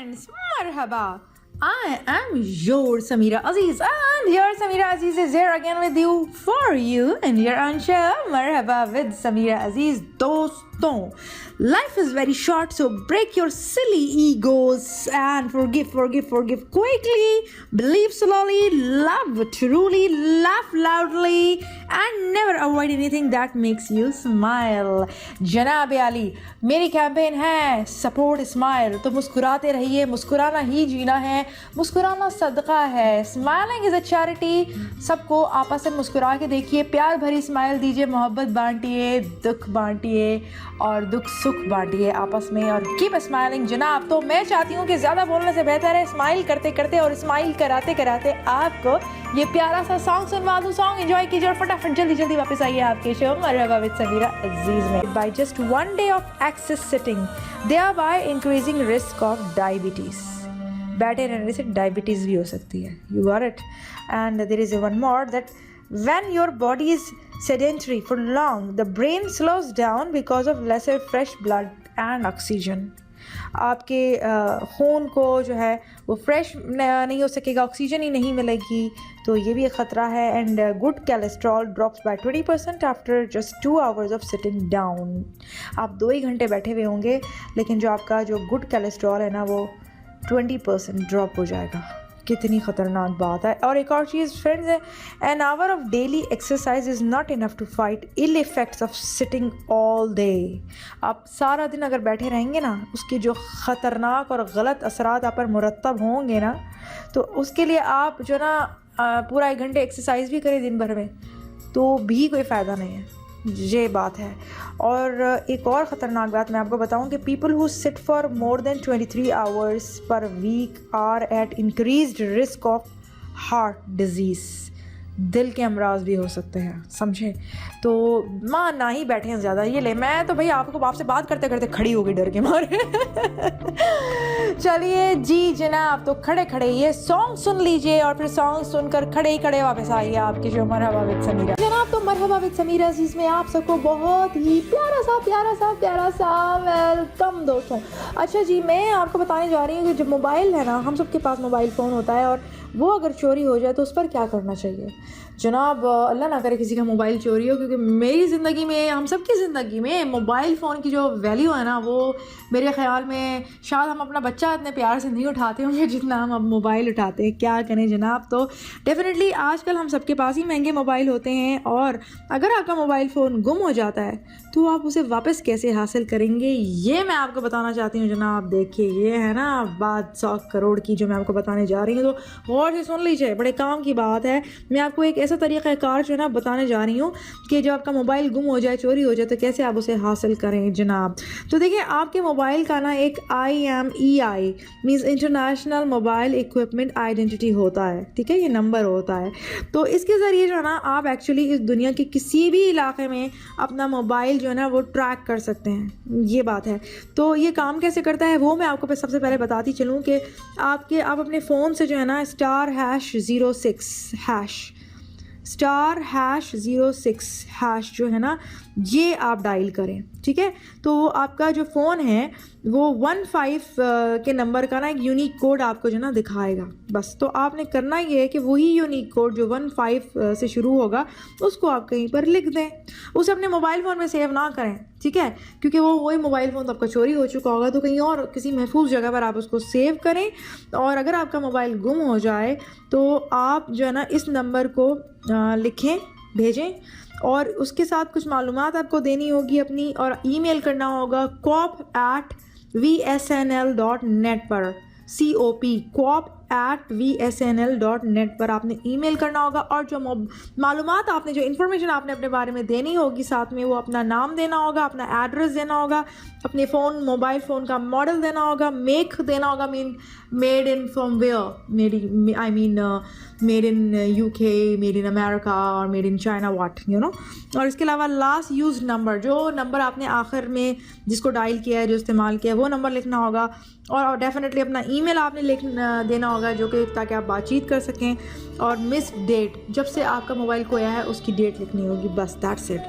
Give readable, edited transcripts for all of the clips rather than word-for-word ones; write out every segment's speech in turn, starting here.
friends, marhaba. I am your Samira Aziz, and here Samira Aziz is here again with you for you, and here on show Marhaba with Samira Aziz. Doston, life is very short, so break your silly egos and forgive quickly, believe slowly, love truly, laugh loudly, and never avoid anything that makes you smile. जनाब आली, मेरी campaign है support smile, तो मुस्कुराते रहिए, मुस्कुराना ही जीना है, मुस्कुराना सदका है. Smiling is a charity. सबको आपस में मुस्कुरा के देखिए, प्यार भरी स्माइल दीजिए, मोहब्बत बांटिए, दुख बांटिए और दुख सुख बांटिए आपस में, और कीप स्माइलिंग जनाब. तो मैं चाहती हूँ कि ज़्यादा बोलने से बेहतर है स्माइल करते करते और स्माइल कराते कराते आपको ये प्यारा सा सॉन्ग सुनवा दूँ. सॉन्ग एंजॉय कीजिए और फटाफट जल्दी जल्दी वापस आइए आपके शो मरहबा विद समीरा अजीज में. By just 1 day of excess sitting, thereby increasing risk of diabetes. बैठे रहने से डायबिटीज़ भी हो सकती है. You got it. And there is one more that when your body is sedentary for long, the brain slows down because of lesser fresh blood and oxygen. आपके खून को जो है वो फ्रेश नहीं हो सकेगा, ऑक्सीजन ही नहीं मिलेगी, तो ये भी एक ख़तरा है. And good cholesterol drops by 20% after just 2 hours of sitting down. आप 2 ही घंटे बैठे हुए होंगे, लेकिन जो आपका जो गुड कोलेस्ट्रॉल है ना वो 20% ड्रॉप हो जाएगा. कितनी ख़तरनाक बात है. और एक और चीज़ फ्रेंड्स है, an hour of daily exercise is not enough to fight ill effects of sitting all day. आप सारा दिन अगर बैठे रहेंगे ना, उसके जो ख़तरनाक और गलत असरात आप पर मुरतब होंगे ना, तो उसके लिए आप जो ना पूरा 1 घंटे एक्सरसाइज भी करें दिन भर में तो भी कोई फ़ायदा नहीं है. ये बात है. और एक और ख़तरनाक बात मैं आपको बताऊं कि people who sit for more than 23 hours per week are at increased risk of heart disease. दिल के अमराज भी हो सकते हैं, समझे. तो माँ ना ही बैठे हैं ज़्यादा. ये ले, मैं तो भाई आपसे बात करते करते खड़ी हो गई डर के मारे. चलिए जी जनाब, तो खड़े खड़े ये सॉन्ग सुन लीजिए और फिर सॉन्ग सुनकर खड़े ही खड़े वापस आइए आपके शो मरहबा विद समीरा. जनाब, तो मरहबा विद समीरा अजीज में आप सबको बहुत ही प्यारा सा वेलकम दोस्तों. अच्छा जी, मैं आपको बताने जा रही हूँ कि जब मोबाइल है ना, हम सबके पास मोबाइल फ़ोन होता है, और वो अगर चोरी हो जाए तो उस पर क्या करना चाहिए. जनाब, अल्लाह ना करे किसी का मोबाइल चोरी हो, क्योंकि मेरी ज़िंदगी में, हम सब की ज़िंदगी में मोबाइल फ़ोन की जो वैल्यू है ना, वो मेरे ख़्याल में शायद हम अपना बच्चा इतने प्यार से नहीं उठाते होंगे जितना हम अब मोबाइल उठाते हैं. क्या करें जनाब. तो डेफिनेटली आजकल हम सबके पास ही महंगे मोबाइल होते हैं, और अगर आपका मोबाइल फ़ोन गुम हो जाता है तो आप उसे वापस कैसे हासिल करेंगे, ये मैं आपको बताना चाहती हूँ जनाब. देखिए, ये है ना बात 100 करोड़ की जो मैं आपको बताने जा रही हूँ, तो गौर से सुन लीजिए, बड़े काम की बात है. मैं आपको एक ऐसा तरीक़ाकार जो है ना बताने जा रही हूँ कि जब आपका मोबाइल गुम हो जाए, चोरी हो जाए, तो कैसे आप उसे हासिल करें जनाब. तो देखिए, आपके मोबाइल का ना एक IMEI means international mobile equipment identity होता है. ठीक है, ये नंबर होता है. तो इसके ज़रिए जो है ना आप एक्चुअली इस दुनिया के किसी भी इलाके में अपना मोबाइल जो है ना वो ट्रैक कर सकते हैं. ये बात है. तो ये काम कैसे करता है वो मैं आपको सबसे पहले बताती चलूँ कि आप अपने फ़ोन से जो है ना *#06# जो है ना ये आप डायल करें. ठीक है, तो आपका जो फ़ोन है वो 15 के नंबर का ना एक यूनिक कोड आपको जो ना दिखाएगा. बस तो आपने करना ये है कि वही यूनिक कोड जो 15 से शुरू होगा उसको आप कहीं पर लिख दें. उसे अपने मोबाइल फ़ोन में सेव ना करें, ठीक है, क्योंकि वही मोबाइल फ़ोन तो आपका चोरी हो चुका होगा. तो कहीं और किसी महफूज जगह पर आप उसको सेव करें, और अगर आपका मोबाइल गुम हो जाए तो आप जो है ना इस नंबर को लिखें, भेजें, और उसके साथ कुछ मालूमात आपको देनी होगी अपनी, और ईमेल करना होगा cop@vsnl.net पर. cop@vsnl.net पर आपने ईमेल करना होगा, और जो मालूमात आपने, जो इन्फॉर्मेशन आपने अपने बारे में देनी होगी, साथ में वो अपना नाम देना होगा, अपना एड्रेस देना होगा, अपने मोबाइल फ़ोन का मॉडल देना होगा, मेक देना होगा, made in from where, made in UK, made in America, और made in China, what you know. और इसके अलावा लास्ट यूज नंबर, जो नंबर आपने आखिर में जिसको डायल किया है, जो इस्तेमाल किया है, वो नंबर लिखना होगा. और डेफिनेटली अपना ईमेल आपने देना होगा, जो कि ताकि आप बातचीत कर सकें. और मिस डेट, जब से आपका मोबाइल खोया है उसकी डेट लिखनी होगी. बस दैट्स इट.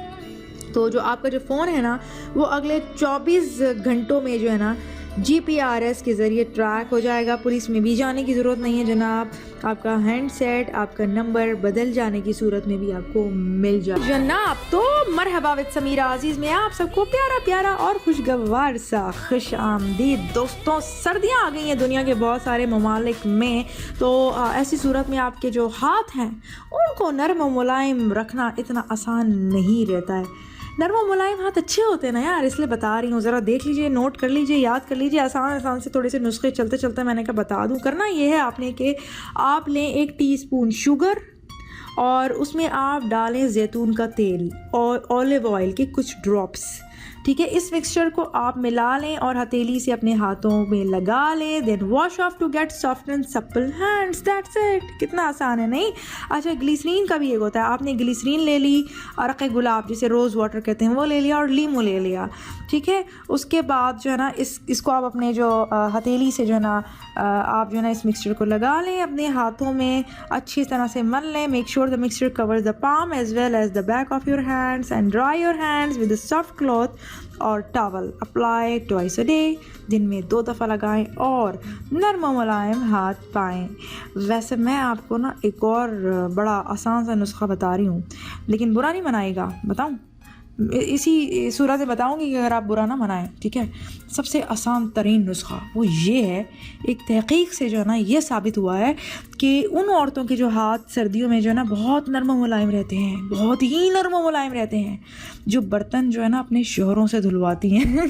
तो जो आपका जो फ़ोन है ना वो अगले 24 घंटों में जो है ना GPRS के ज़रिए ट्रैक हो जाएगा। पुलिस में भी जाने की ज़रूरत नहीं है जनाब। आपका हैंडसेट, आपका नंबर बदल जाने की सूरत में भी आपको मिल जाए जनाब। तो मरहबा विद समीरा अजीज़ में आप सबको प्यारा प्यारा और खुशगवार सा खुश आमदीद। दोस्तों, सर्दियाँ आ गई हैं दुनिया के बहुत सारे ममालिक में, तो ऐसी सूरत में आपके जो हाथ हैं उनको नरम और मुलायम रखना इतना आसान नहीं रहता है। नरम और मुलायम हाथ अच्छे होते हैं ना यार, इसलिए बता रही हूँ। ज़रा देख लीजिए, नोट कर लीजिए, याद कर लीजिए। आसान से थोड़े से नुस्खे चलते चलते मैंने कहा बता दूँ। करना ये है आपने कि आप लें 1 टीस्पून शुगर और उसमें आप डालें जैतून का तेल और ऑलिव ऑयल के कुछ ड्रॉप्स, ठीक है। इस मिक्सचर को आप मिला लें और हथेली से अपने हाथों में लगा लें। Then wash off to get soft and supple hands, that's it. कितना आसान है नहीं? अच्छा, ग्लिसरीन का भी एक होता है। आपने ग्लिसरीन ले ली, अरक़ गुलाब जिसे रोज़ वाटर कहते हैं वो ले लिया और लीमू ले लिया, ठीक है। उसके बाद जो है ना इसको आप अपने जो हथेली से जो है ना आप जो है ना इस मिक्सचर को लगा लें, अपने हाथों में अच्छी तरह से मल लें। Make sure the mixture covers the palm as well as the back of your hands and dry your hands with a soft cloth और towel. Apply twice a day, दिन में 2 दफ़ा लगाएं और नरम मुलायम हाथ पाएँ। वैसे मैं आपको ना एक और बड़ा आसान सा नुस्खा बता रही हूँ, लेकिन बुरा नहीं मनाएगा, बताऊँ? इसी सूरत से बताऊँगी कि अगर आप बुरा ना मनाएं, ठीक है। सबसे आसान तरीन नुस्खा वो ये है, एक तहक़ीक़ से जो है ना ये साबित हुआ है कि उन औरतों के जो हाथ सर्दियों में जो है ना बहुत नरम मुलायम रहते हैं, बहुत ही नरम मुलायम रहते हैं, जो बर्तन जो है ना अपने शोहरों से धुलवाती हैं।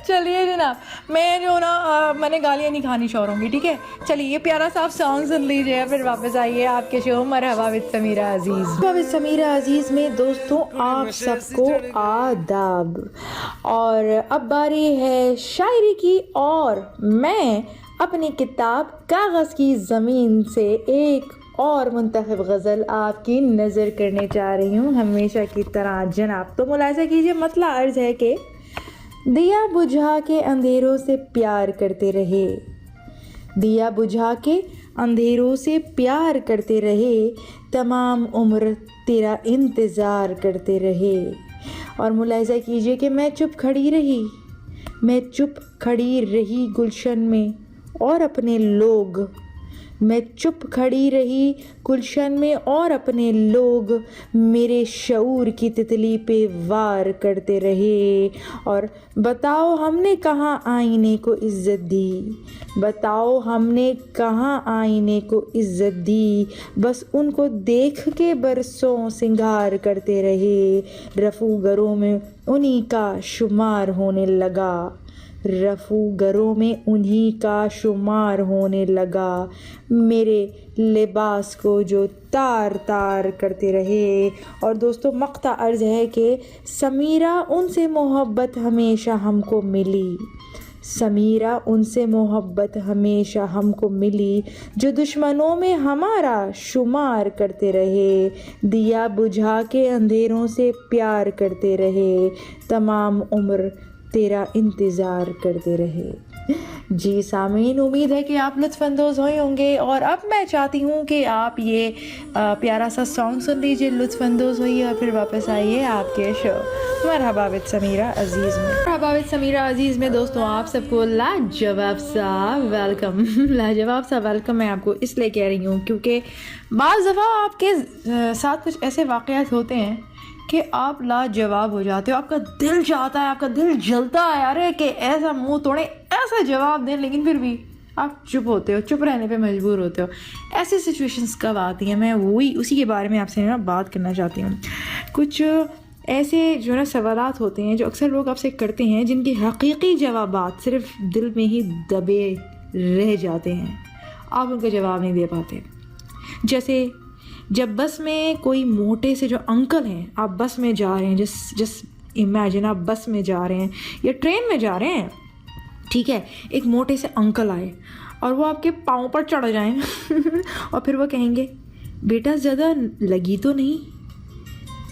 चलिए जनाब, मैं जो ना मैंने गालियाँ नहीं खानी शौहरों की, ठीक है। चलिए ये प्यारा सा आप सॉन्ग सुन लीजिए, फिर वापस आइए आपके show Marhaba with Samira Aziz. Marhaba with Samira अजीज़ में दोस्तों आप सबको आदाब। और अब बारी है शायरी की, और मैं अपनी किताब कागज़ की ज़मीन से एक और मुंतखब गज़ल आपकी नज़र करने जा रही हूँ, हमेशा की तरह जनाब। तो मुलाहिज़ा कीजिए, मतला अर्ज़ है कि दिया बुझा के अंधेरों से प्यार करते रहे, दिया बुझा के अंधेरों से प्यार करते रहे, तमाम उम्र तेरा इंतज़ार करते रहे। और मुलाहिज़ा कीजिए कि मैं चुप खड़ी रही, मैं चुप खड़ी रही गुलशन में और अपने लोग, मैं चुप खड़ी रही गुलशन में और अपने लोग मेरे शऊर की तितली पे वार करते रहे। और बताओ हमने कहाँ आईने को इज़्ज़त दी, बताओ हमने कहाँ आईने को इज़्ज़त दी, बस उनको देख के बरसों सिंगार करते रहे। रफ़ूगरों में उन्हीं का शुमार होने लगा, रफ़ूगरों में उन्हीं का शुमार होने लगा, मेरे लिबास को जो तार तार करते रहे। और दोस्तों मक़ता अर्ज़ है कि समीरा उनसे मोहब्बत हमेशा हमको मिली, समीरा उनसे मोहब्बत हमेशा हमको मिली, जो दुश्मनों में हमारा शुमार करते रहे, दिया बुझा के अंधेरों से प्यार करते रहे, तमाम उम्र तेरा इंतज़ार करते रहे। जी सामीन, उम्मीद है कि आप लुत्फ़अंदोज़ हुए होंगे। और अब मैं चाहती हूँ कि आप ये प्यारा सा सॉन्ग सुन लीजिए, लुत्फ़अंदोज़ होइए और फिर वापस आइए आपके शो मरहबा विद समीरा अजीज़ में। मरहबा विद समीरा अजीज़ में दोस्तों आप सबको लाजवाब सा वेलकम। लाजवाब सा वेलकम मैं आपको इसलिए कह रही हूँ क्योंकि बाज़ दफ़ा आपके साथ कुछ ऐसे वाक़यात होते हैं कि आप लाजवाब हो जाते हो, आपका दिल चाहता है, आपका दिल जलता है अरे कि ऐसा मुंह तोड़े, ऐसा जवाब दें, लेकिन फिर भी आप चुप होते हो, चुप रहने पे मजबूर होते हो। ऐसी सिचुएशंस कब आती हैं, मैं उसी के बारे में आपसे ना बात करना चाहती हूँ। कुछ ऐसे जो ना सवालात होते हैं जो अक्सर लोग आपसे करते हैं, जिनके हकीकी जवाबात सिर्फ दिल में ही दबे रह जाते हैं, आप उनका जवाब नहीं दे पाते। जैसे जब बस में कोई मोटे से जो अंकल हैं, आप बस में जा रहे हैं, जस्ट इमेजिन आप बस में जा रहे हैं या ट्रेन में जा रहे हैं, ठीक है, एक मोटे से अंकल आए और वो आपके पाँव पर चढ़ जाएं और फिर वो कहेंगे बेटा ज़्यादा लगी तो नहीं,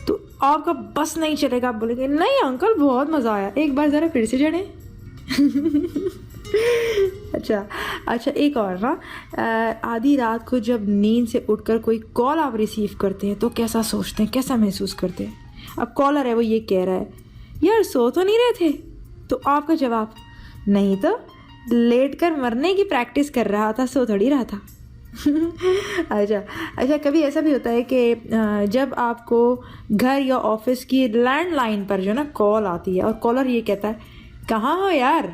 तो आपका बस नहीं चलेगा। आप बोलेंगे नहीं अंकल बहुत मज़ा आया, एक बार ज़रा फिर से चढ़ें। अच्छा एक और ना, आधी रात को जब नींद से उठकर कोई कॉल आप रिसीव करते हैं तो कैसा सोचते हैं, कैसा महसूस करते हैं। अब कॉलर है वो ये कह रहा है यार सो तो नहीं रहे थे? तो आपका जवाब, नहीं तो लेट कर मरने की प्रैक्टिस कर रहा था, सो थोड़ी रहा था। अच्छा, कभी ऐसा भी होता है कि जब आपको घर या ऑफिस की लैंडलाइन पर जो ना कॉल आती है और कॉलर ये कहता है कहाँ हो यार,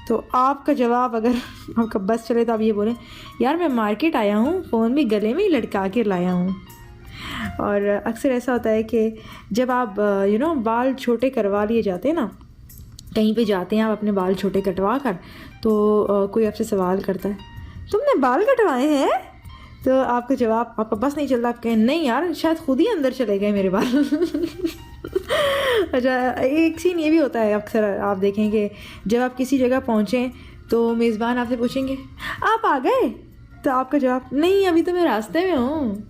तो आपका जवाब अगर आपका बस चले तो आप ये बोलें, यार मैं मार्केट आया हूँ, फ़ोन भी गले में ही लटका के लाया हूँ। और अक्सर ऐसा होता है कि जब आप बाल छोटे करवा लिए जाते हैं ना, कहीं पे जाते हैं आप अपने बाल छोटे कटवा कर, तो कोई आपसे सवाल करता है, तुमने बाल कटवाए हैं? तो आपका जवाब, आपका बस नहीं चलता, आप कहें नहीं यार शायद खुद ही अंदर चले गए मेरे बाल। अच्छा, एक सीन ये भी होता है अक्सर आप देखें कि जब आप किसी जगह पहुँचें तो मेज़बान आपसे पूछेंगे आप आ गए, तो आपका जवाब, नहीं अभी तो मैं रास्ते में हूँ।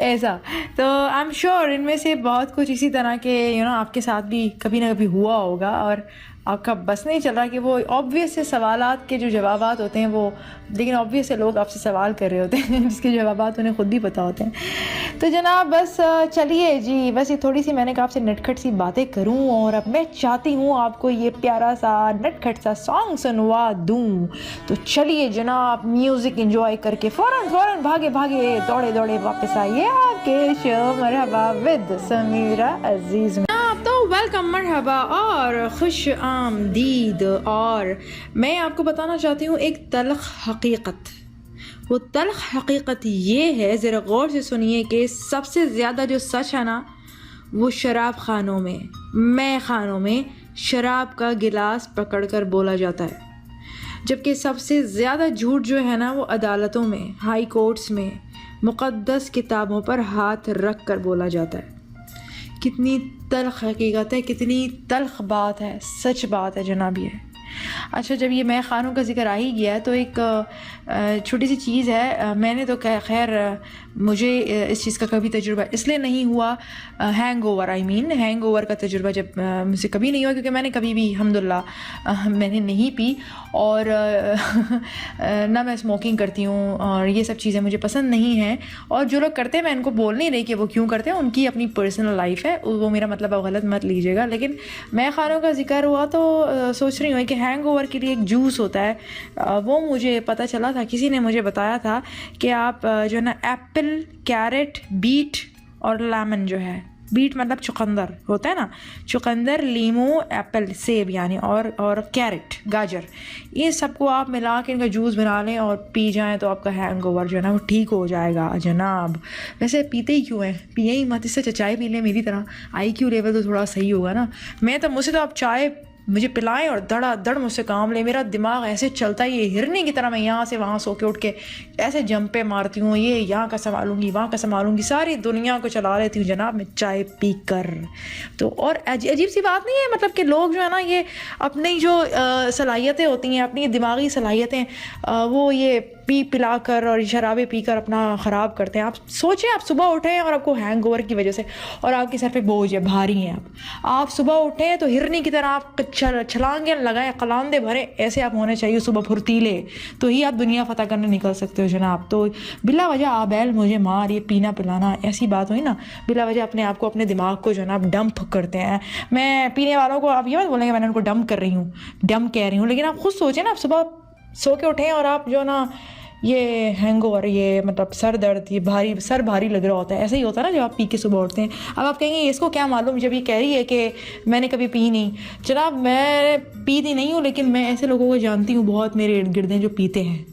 ऐसा तो आई एम श्योर इनमें से बहुत कुछ इसी तरह के आपके साथ भी कभी ना कभी हुआ होगा, और आपका बस नहीं चल रहा कि वो ऑब्वियस से सवालात के जो जवाबात होते हैं वो, लेकिन ऑब्वियस से लोग आपसे सवाल कर रहे होते हैं जिसके जवाबात उन्हें खुद भी पता होते हैं। तो जनाब बस चलिए जी, बस ये थोड़ी सी मैंने कहा आपसे नटखट सी बातें करूं, और अब मैं चाहती हूँ आपको ये प्यारा सा नटखट सा सॉन्ग सुनवा दूँ। तो चलिए जनाब, म्यूज़िक एंजॉय करके फ़ौरन भागे दौड़े वापस आइए आपके शो मरहबा विद समीरा अजीज़। तो वेलकम, मरहबा और खुश आमदीद। और मैं आपको बताना चाहती हूँ एक तल्ख हकीकत। वो तल्ख हकीकत ये है, ज़रा गौर से सुनिए, कि सबसे ज़्यादा जो सच है ना वो शराब खानों में, मैं खानों में शराब का गिलास पकड़कर बोला जाता है, जबकि सबसे ज़्यादा झूठ जो है ना वो अदालतों में, हाई कोर्ट्स में, मुक़द्दस किताबों पर हाथ रख कर बोला जाता है। कितनी तल्ख हकीकत है, कितनी तल्ख बात है, सच बात है जनाब ये। अच्छा, जब ये मैं खानों का जिक्र आ ही गया तो एक छोटी सी चीज़ है। मैंने तो खैर मुझे इस चीज़ का कभी तजुर्बा इसलिए नहीं हुआ, हैंग ओवर का तजुर्बा जब मुझसे कभी नहीं हुआ, क्योंकि मैंने कभी भी अल्हम्दुलिल्लाह मैंने नहीं पी, और ना मैं स्मोकिंग करती हूँ, और ये सब चीज़ें मुझे पसंद नहीं हैं। और जो लोग करते हैं, मैं इनको बोल नहीं रही कि वो क्यों करते हैं, उनकी अपनी पर्सनल लाइफ है, वो मेरा मतलब आप गलत मत लीजिएगा। लेकिन मैं खानों का जिक्र हुआ तो सोच रही हूँ कि हैंग ओवर के लिए एक जूस होता है, वो मुझे पता चला था, किसी ने मुझे बताया था कि आप जो है ना एप्पल, कैरेट, बीट और लेमन, जो है बीट मतलब चुकंदर होता है ना, चुकंदर, लीमू, एप्पल सेब यानी, और कैरेट गाजर, ये सबको आप मिला के इनका जूस बना लें और पी जाएं तो आपका हैंगओवर जो है ना वो ठीक हो जाएगा जनाब। वैसे पीते ही क्यों हैं, पिए ही मत, इससे चाय पी लें मेरी तरह, IQ लेवल तो थोड़ा सही होगा ना। मुझसे तो आप चाय मुझे पिलाएं और धड़ाधड़ मुझसे काम ले, मेरा दिमाग ऐसे चलता है, ये हिरने की तरह मैं यहाँ से वहाँ सो के उठ के ऐसे जंपे मारती हूँ, ये यहाँ का संभालूंगी, वहाँ का संभालूंगी, सारी दुनिया को चला लेती हूँ जनाब मैं चाय पी कर। तो और अजीब सी बात नहीं है, मतलब कि लोग जो है ना ये अपनी जो सलाहियतें होती हैं, अपनी दिमागी सलाहियतें, वो ये पी पिला कर और शराबें पी कर अपना ख़राब करते हैं। आप सोचें, आप सुबह उठें और आपको हैंगओवर की वजह से और आपके सर पे बोझ है, भारी हैं आप सुबह उठें तो हिरनी की तरह आप छलांगे लगाएं, कलांदे भरें, ऐसे आप होने चाहिए सुबह फुर्तीले, तो ही आप दुनिया फ़तह करने निकल सकते हो जनाब। तो बिला वजह आबैल मुझे मार, ये पीना पिलाना ऐसी बात हुई ना, बिला वजह अपने आप को, अपने दिमाग को जनाब डंप करते हैं। मैं पीने वालों को आप ये मत बोलेंगे मैंने उनको डंप कर रही हूँ, डंप कह रही हूँ, लेकिन आप खुद सोचें ना, आप सुबह सो के उठें और आप जो ना ये हैंगओवर, ये मतलब सर दर्द, ये भारी सर भारी लग रहा होता है, ऐसे ही होता है ना जब आप पी के सुबह उठते हैं। अब आप कहेंगे इसको क्या मालूम जब ये कह रही है कि मैंने कभी पी नहीं। जनाब मैं पीती नहीं हूँ, लेकिन मैं ऐसे लोगों को जानती हूँ बहुत मेरे इर्द गिर्द हैं जो पीते हैं।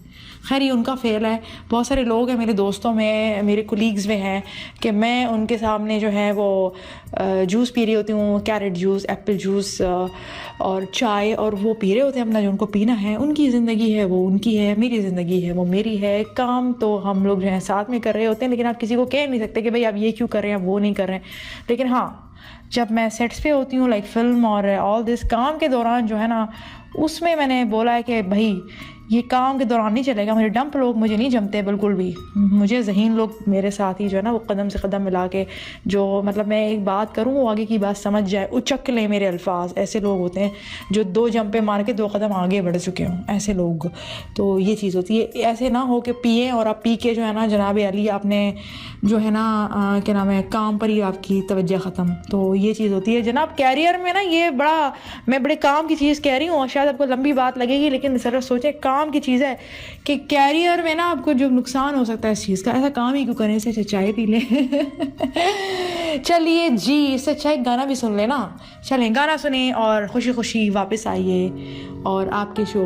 खैर ये उनका फेल है, बहुत सारे लोग हैं मेरे दोस्तों में, मेरे कोलीग्स में हैं कि मैं उनके सामने जो है वो जूस पी रही होती हूँ, कैरेट जूस, एप्पल जूस और चाय, और वो पी रहे होते हैं अपना जो उनको पीना है। उनकी ज़िंदगी है वो उनकी है, मेरी ज़िंदगी है वो मेरी है। काम तो हम लोग जो है साथ में कर रहे होते हैं, लेकिन आप किसी को कह नहीं सकते कि भाई आप ये क्यों कर रहे हैं, वो नहीं कर रहे हैं। लेकिन हाँ, जब मैं सेट्स पे होती हूँ लाइक फ़िल्म और ऑल दिस, काम के दौरान जो है ना, उसमें मैंने बोला है कि भाई ये काम के दौरान नहीं चलेगा। मेरे डंप लोग मुझे नहीं जमते बिल्कुल भी। मुझे ज़हीन लोग मेरे साथ ही जो है ना वो कदम से कदम मिला के जो मतलब मैं एक बात करूँ वो आगे की बात समझ जाए, उचक लें मेरे अल्फाज। ऐसे लोग होते हैं जो 2 जंपे मार के 2 कदम आगे बढ़ चुके हों, ऐसे लोग। तो ये चीज़ होती है। ऐसे ना हो कि पिए और आप पी के जो है ना जनाब अली आपने जो है ना क्या नाम है काम पर ही आपकी तवज्जो ख़त्म। तो ये चीज़ होती है जनाब। कैरियर में ना ये बड़ा मैं बड़े काम की चीज़ कह रही हूँ और शायद आपको लंबी बात लगेगी, लेकिन ज़रा सोचें काम की चीज़ है कि कैरियर में ना आपको जो नुकसान हो सकता है इस चीज़ का, ऐसा काम ही क्यों करें, इससे चाय पी लें। चलिए जी, इससे अच्छा एक गाना भी सुन लेना। चलें गाना सुने और खुशी खुशी वापस आइए और आपके show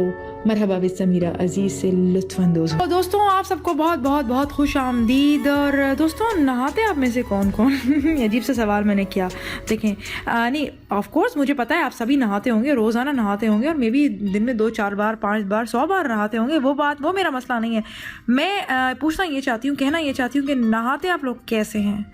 Marhaba with Samira Aziz से लुत्फ़ अंदोज़। तो दोस्तों आप सबको बहुत बहुत बहुत खुश आमदीद। और दोस्तों नहाते आप में से कौन कौन अजीब सा सवाल मैंने किया। देखें नहीं ऑफ कोर्स मुझे पता है आप सभी नहाते होंगे, रोज़ाना नहाते होंगे और मे भी दिन में 2-4 बार 5 बार 100 बार नहाते होंगे। वो मेरा मसला नहीं है। मैं पूछना ये चाहती हूँ, कहना ये चाहती हूँ कि नहाते आप लोग कैसे हैं।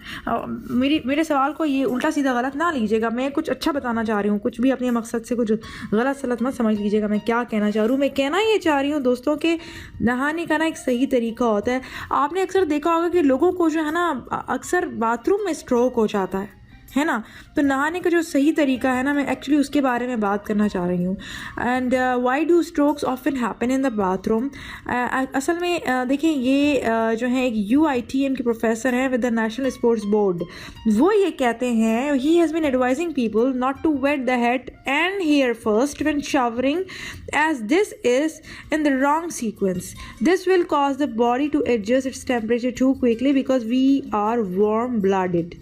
मेरे सवाल को ये उल्टा सीधा गलत ना लीजिएगा। मैं कुछ अच्छा बताना चाह रही हूँ, कुछ भी अपने मकसद से कुछ गलत सलत मत समझ लीजिएगा। मैं क्या कहना चाह रही हूँ, मैं कहना ये चाह रही हूँ दोस्तों कि नहाने का ना एक सही तरीका होता है। आपने अक्सर देखा होगा कि लोगों को जो है ना अक्सर बाथरूम में स्ट्रोक हो जाता है ना। तो नहाने का जो सही तरीका है ना, मैं एक्चुअली उसके बारे में बात करना चाह रही हूँ। And why do strokes often happen in the bathroom. असल में देखिए ये जो है एक UITM के प्रोफेसर हैं with the national sports board. वो ये कहते हैं he has been advising people not to wet the head and hair first when showering as this is in the wrong sequence. This will cause the body to adjust its temperature too quickly because we are warm blooded.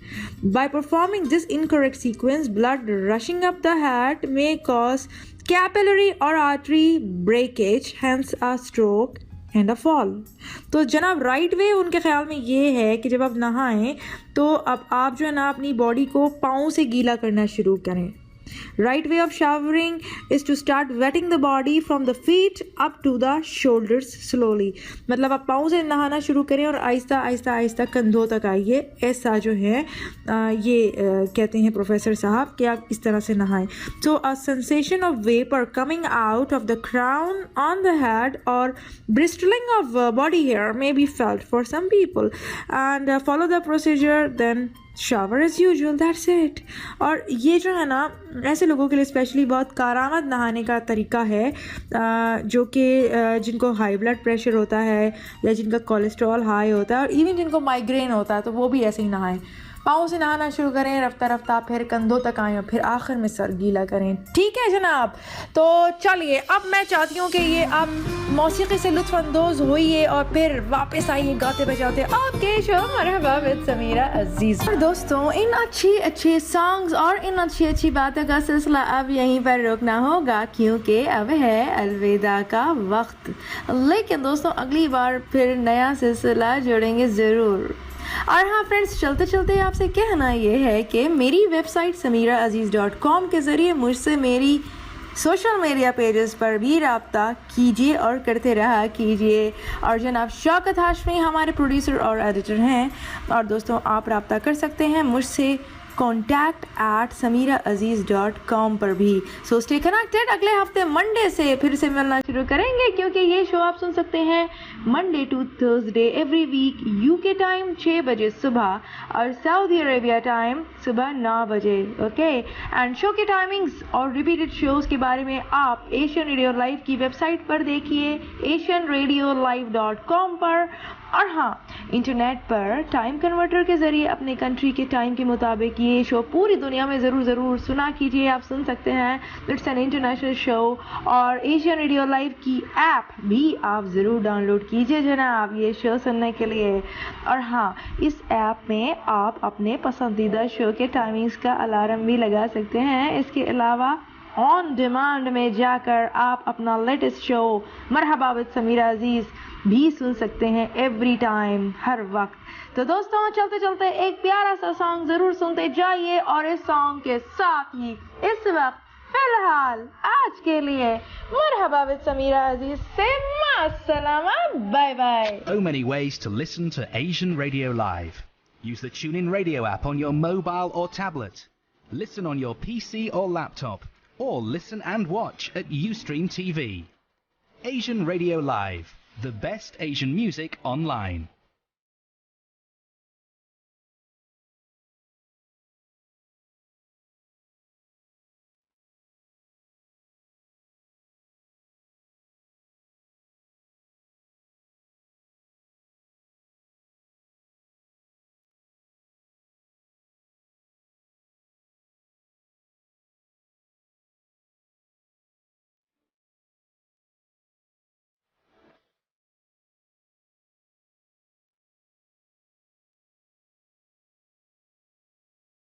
By performing this incorrect sequence, blood rushing up the head may cause capillary or artery breakage, hence a stroke and a fall. तो जनाब right way उनके ख्याल में ये है कि जब आप नहाएं तो अब आप जो है ना अपनी बॉडी को पाँव से गीला करना शुरू करें। Right way of showering is to start wetting the body from the feet up to the shoulders slowly. मतलब आप पाँव से नहाना शुरू करें और आहिस्ता आहिस्ता आहिस्ता कंधों तक आइए। ऐसा जो है ये कहते हैं प्रोफेसर साहब कि आप इस तरह से नहाएं। So a sensation of vapor coming out of the crown on the head or bristling of body hair may be felt for some people and follow the procedure then shower as usual, that's it. और ये जो है ना ऐसे लोगों के लिए specially बहुत कारआमद नहाने का तरीका है जो कि जिनको हाई ब्लड प्रेशर होता है या जिनका कोलेस्ट्रॉल हाई होता है और इवन जिनको माइग्रेन होता है तो वो भी ऐसे ही नहाएं। पाँव से नहाना शुरू करें, रफ्ता रफ्ता फिर कंधों तक आएँ और फिर आखिर में सर गीला करें। ठीक है जनाब। तो चलिए अब मैं चाहती हूँ कि ये आप मौसीकी से लुत्फ़ अंदोज़ होइए और फिर वापस आइए गाते बजाते आपके शो मरहबा विद समीरा अजीज़। और दोस्तों इन अच्छी सॉन्ग्स और इन अच्छी बातों का सिलसिला अब यहीं पर रोकना होगा क्योंकि अब है अलविदा का वक्त। लेकिन दोस्तों अगली बार फिर नया सिलसिला जोड़ेंगे ज़रूर। और हाँ फ्रेंड्स, चलते चलते आपसे कहना ये है कि मेरी वेबसाइट samiraAziz.com के ज़रिए मुझसे मेरी सोशल मीडिया पेजेस पर भी रब्ता कीजिए और करते रहा कीजिए। और जनाब शौकत हाशमी हमारे प्रोड्यूसर और एडिटर हैं। और दोस्तों आप रब्ता कर सकते हैं मुझसे contact@samiraAziz.com पर भी। So stay connected. अगले हफ्ते मंडे से फिर से मिलना शुरू करेंगे क्योंकि ये शो आप सुन सकते हैं Monday to Thursday every week UK time 6 बजे सुबह और सऊदी अरेबिया टाइम सुबह 9 बजे। ओके एंड शो की टाइमिंग्स और रिपीटेड शोज़ के बारे में आप एशियन रेडियो लाइव की वेबसाइट पर देखिए asianradiolive.com पर। और हाँ इंटरनेट पर टाइम कन्वर्टर के ज़रिए अपने कंट्री के टाइम के मुताबिक ये शो पूरी दुनिया में ज़रूर सुना कीजिए। आप सुन सकते हैं, इट्स एन इंटरनेशनल शो। और एशियन रेडियो लाइव की ऐप भी आप ज़रूर डाउनलोड कीजिए जनाब ये शो सुनने के लिए। और हाँ इस ऐप में आप अपने पसंदीदा शो के टाइमिंग्स का अलार्म भी लगा सकते हैं। इसके अलावा ऑन डिमांड में जाकर आप अपना latest show Marhaba with Samira अजीज़ भी सुन सकते हैं एवरी टाइम हर वक्त। तो दोस्तों चलते चलते एक प्यारा सा सॉन्ग ज़रूर सुनते जाइए और इस सॉन्ग के साथ ही इस वक्त फिलहाल आज के लिए मरहबा विद समीरा अजीज़ से मास्सलामा, bye bye. So many ways to listen to Asian Radio Live. Use the TuneIn Radio app on your mobile or tablet. Listen on your PC or laptop, or listen and watch at Ustream TV. Asian Radio Live, the best Asian music online.